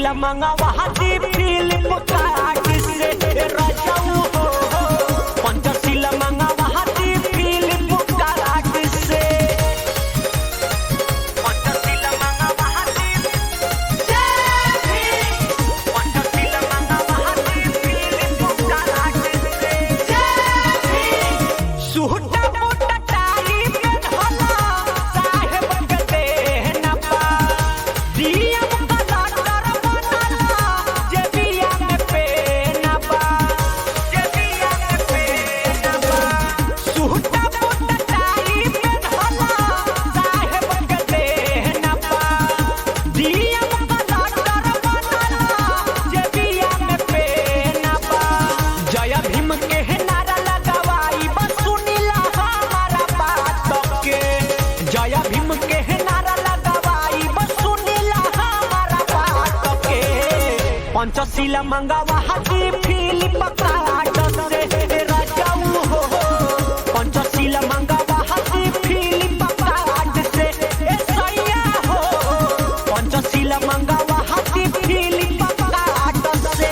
पंचशीला मंगावा हाथी film card से रजाऊ हो। पंचशीला मंगावा हाथी फिल्म कार्ड से। पंचशीला मंगावा हाथी पंचशीला मंगावा हाथी फिल्म कार्ड से। सुहटा मोटा टाई में ढला साहेब के देहना पा दिया पंचशीला मंगावा हाथी फिल्म कार्ड से रजाऊ हो। पंचशीला मंगावा हाथी फिल्म कार्ड से सैया हो। पंचशीला मंगावा हाथी फिल्म कार्ड से।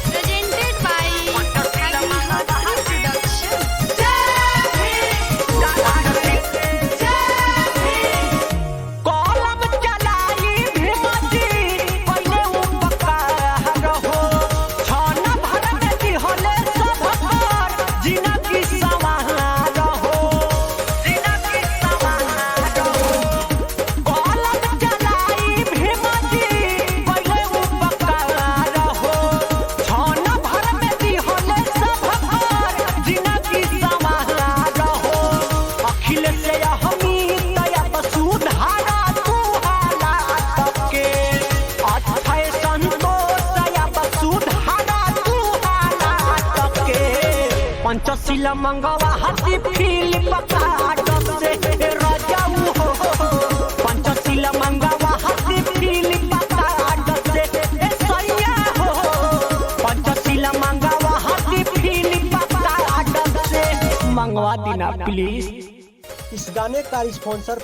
Presented by कॉलम चलाई भीमजी पहले उपकार हो। छन भर में दिहले सब पर जिनगी सवार हो। जिनगी सवार हो। कॉलम चलाई भीमजी पहले उपकार हो। छन भर में दिहले सब पर जिनगी सवार हो। अखिलेश अहमियत सुधारा तू हालात के। अक्षय संतोष सुधारा तू हालात के। पंचशीला मंगावा हाथी फिल्म कार्ड से रजाऊ हो। पंचशीला मंगावा हाथी फिल्म कार्ड से सैया हो। पंचशीला मंगावा हाथी फिल्म कार्ड से मंगवा देना प्लीज। इस गाने का स्पॉन्सर